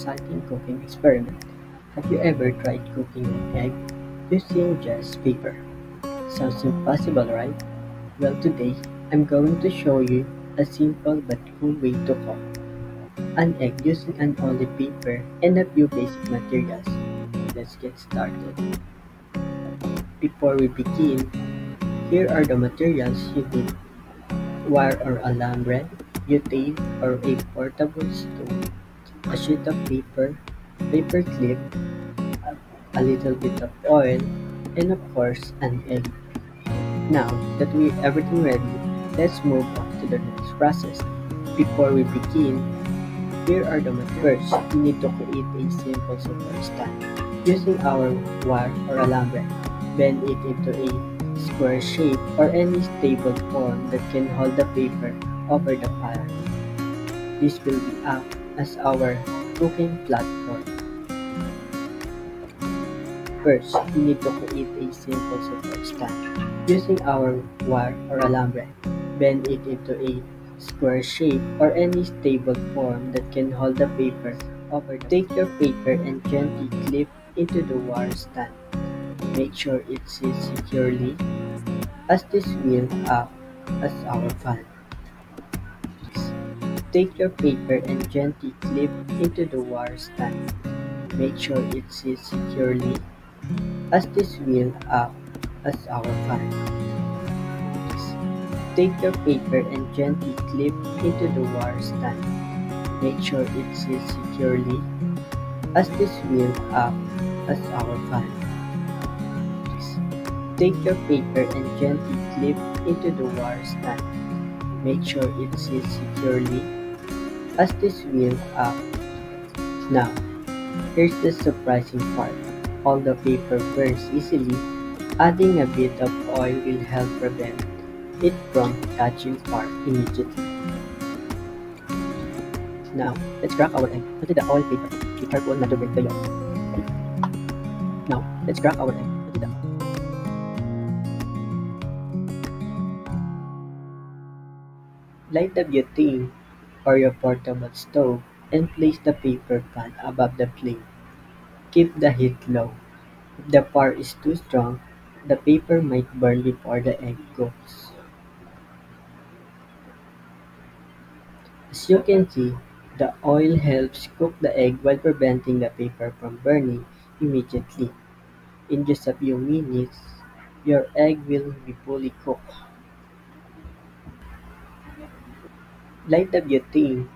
exciting cooking experiment. Have you ever tried cooking an egg using just paper? Sounds impossible, right? Well, today I'm going to show you a simple but cool way to cook an egg using an only paper and a few basic materials. Let's get started. Before we begin, here are the materials you need: wire or alambre, butane or a portable stove, a sheet of paper, paper clip, a little bit of oil, and of course an egg. Now that we have everything ready, let's move on to the next process. Before we begin, here are the materials. First, we need to create a simple support stand. Using our wire or alambre, bend it into a square shape or any stable form that can hold the paper over the fire. This will be act as our cooking platform. First, we need to create a simple support stand. Using our wire or alambre, bend it into a square shape or any stable form that can hold the paper over the. Take your paper and gently clip into the wire stand. Make sure it sits securely, as this will act as our fan. Take your paper and gently clip into the wire stand. Make sure it sits securely, as this will act as our fan. Take your paper and gently clip into the wire stand. Make sure it sits securely, as this will act as our fan. Take your paper and gently clip into the wire stand. Make sure it sits securely, as this will act. Now, here's the surprising part. All the paper burns easily. Adding a bit of oil will help prevent it from catching fire immediately. Now, let's crack our egg into the oil paper. Be careful not to break the yolk. Now, let's crack our egg into the. Light the butane or your portable stove and place the paper pan above the flame. Keep the heat low. If the fire is too strong, the paper might burn before the egg cooks. As you can see, the oil helps cook the egg while preventing the paper from burning immediately. In just a few minutes, your egg will be fully cooked. Light the butane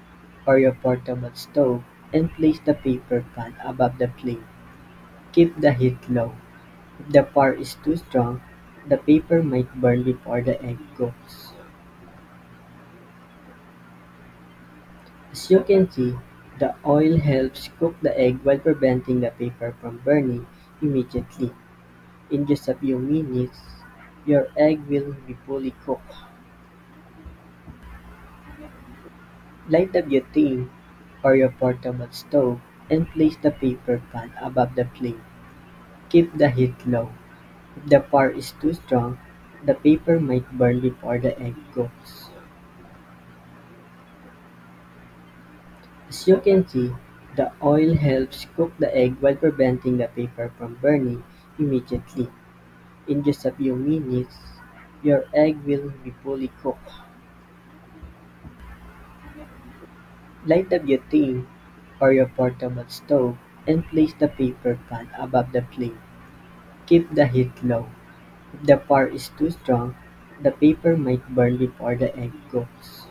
or your portable stove and place the paper pan above the flame. Keep the heat low. If the fire is too strong, the paper might burn before the egg cooks. As you can see, the oil helps cook the egg while preventing the paper from burning immediately. In just a few minutes, your egg will be fully cooked. Light the butane or your portable stove and place the paper pan above the flame. Keep the heat low. If the fire is too strong, the paper might burn before the egg cooks. As you can see, the oil helps cook the egg while preventing the paper from burning immediately. In just a few minutes, your egg will be fully cooked. Light the butane or your portable stove and place the paper pan above the flame. Keep the heat low. If the fire is too strong, the paper might burn before the egg cooks.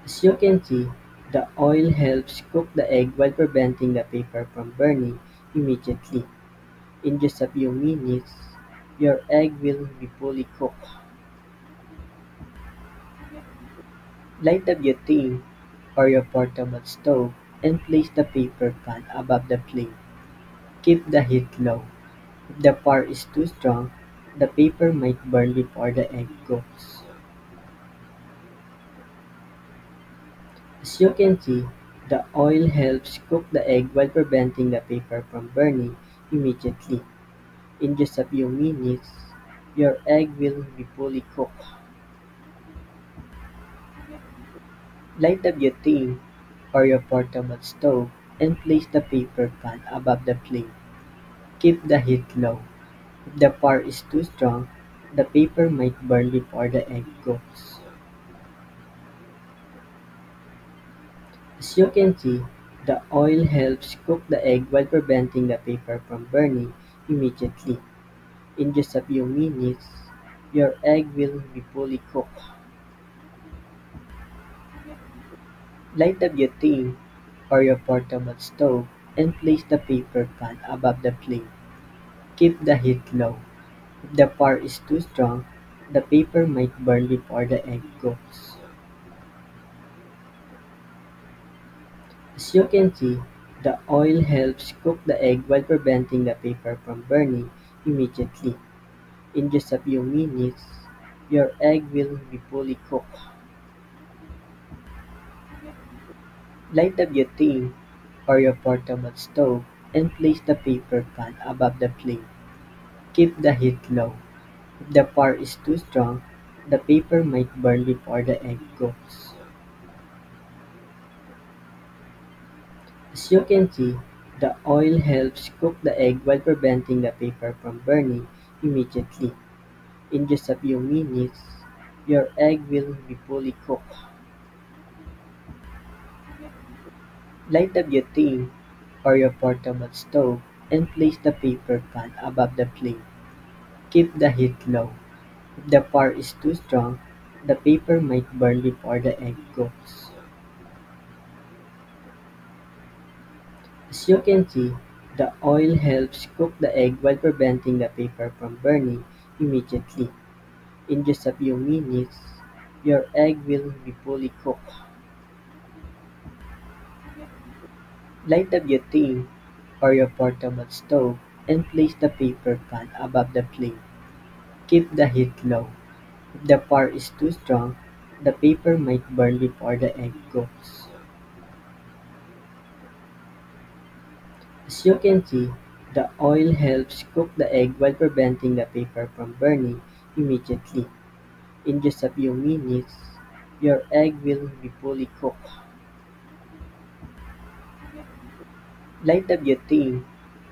As you can see, the oil helps cook the egg while preventing the paper from burning immediately. In just a few minutes, your egg will be fully cooked. Light the butane or your portable stove and place the paper pan above the flame. Keep the heat low. If the fire is too strong, the paper might burn before the egg cooks. As you can see, the oil helps cook the egg while preventing the paper from burning immediately. In just a few minutes, your egg will be fully cooked. Light the butane or your portable stove and place the paper pan above the flame. Keep the heat low. If the fire is too strong, the paper might burn before the egg cooks. As you can see, the oil helps cook the egg while preventing the paper from burning immediately. In just a few minutes, your egg will be fully cooked. Light the butane or your portable stove and place the paper pan above the flame. Keep the heat low. If the fire is too strong, the paper might burn before the egg cooks. As you can see, the oil helps cook the egg while preventing the paper from burning immediately. In just a few minutes, your egg will be fully cooked. Light the butane or your portable stove and place the paper pan above the flame. Keep the heat low. If the fire is too strong, the paper might burn before the egg cooks. As you can see, the oil helps cook the egg while preventing the paper from burning immediately. In just a few minutes, your egg will be fully cooked. Light the butane or your portable stove and place the paper pan above the flame. Keep the heat low. If the fire is too strong, the paper might burn before the egg cooks. As you can see, the oil helps cook the egg while preventing the paper from burning immediately. In just a few minutes, your egg will be fully cooked. Light the butane or your portable stove and place the paper pan above the flame. Keep the heat low. If the fire is too strong, the paper might burn before the egg cooks. As you can see, the oil helps cook the egg while preventing the paper from burning immediately. In just a few minutes, your egg will be fully cooked. Light the butane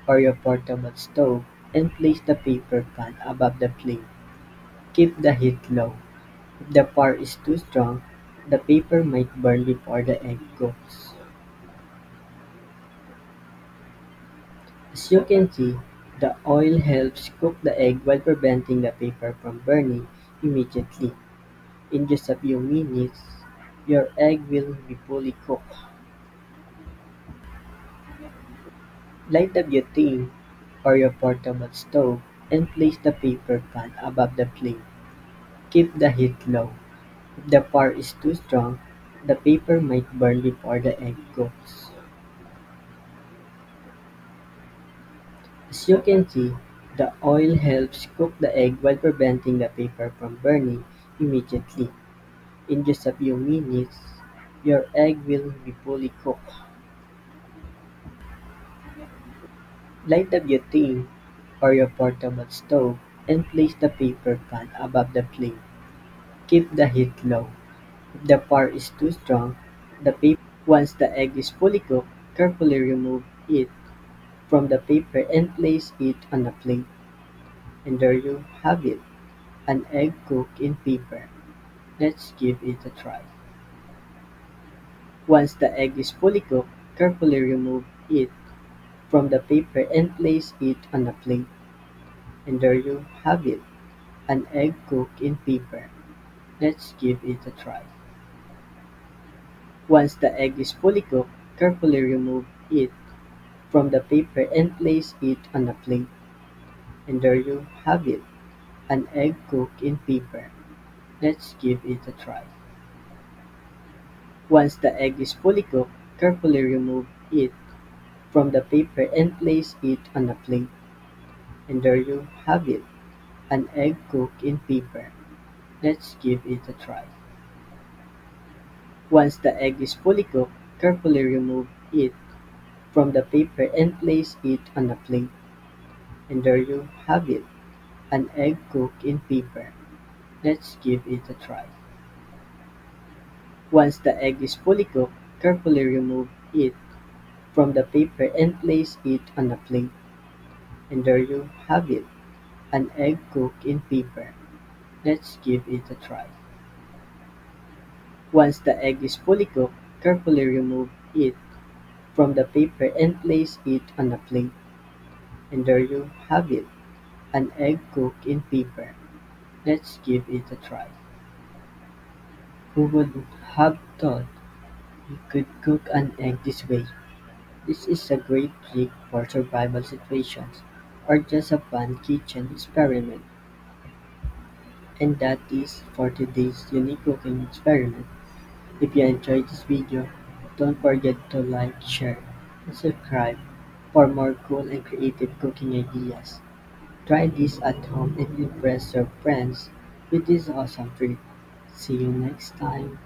or your portable stove and place the paper pan above the flame. Keep the heat low. If the fire is too strong, the paper might burn before the egg cooks. As you can see, the oil helps cook the egg while preventing the paper from burning immediately. In just a few minutes, your egg will be fully cooked. Light the butane or your portable stove and place the paper pan above the flame. Keep the heat low. If the fire is too strong, the paper might burn before the egg cooks. As you can see, the oil helps cook the egg while preventing the paper from burning immediately. In just a few minutes, your egg will be fully cooked. Light the butane or your portable stove and place the paper pan above the flame. Keep the heat low. If the fire is too strong, the paper once the egg is fully cooked, carefully remove it from the paper and place it on a plate. And there you have it, an egg cooked in paper. Let's give it a try. Once the egg is fully cooked, carefully remove it from the paper and place it on a plate. And there you have it, an egg cooked in paper. Let's give it a try. Once the egg is fully cooked, carefully remove it from the paper and place it on a plate. And there you have it, an egg cooked in paper. Let's give it a try. Once the egg is fully cooked, carefully remove it from the paper and place it on a plate. And there you have it, an egg cooked in paper. Let's give it a try. Once the egg is fully cooked, carefully remove it from the paper and place it on a plate. And there you have it, an egg cooked in paper. Let's give it a try. Once the egg is fully cooked, carefully remove it from the paper and place it on a plate. And there you have it, an egg cooked in paper. Let's give it a try. Once the egg is fully cooked, carefully remove it from the paper and place it on a plate. And there you have it, an egg cooked in paper. Let's give it a try. Who would have thought you could cook an egg this way? This is a great trick for survival situations or just a fun kitchen experiment. And that is for today's unique cooking experiment. If you enjoyed this video, don't forget to like, share, and subscribe for more cool and creative cooking ideas. Try this at home and impress your friends with this awesome treat. See you next time.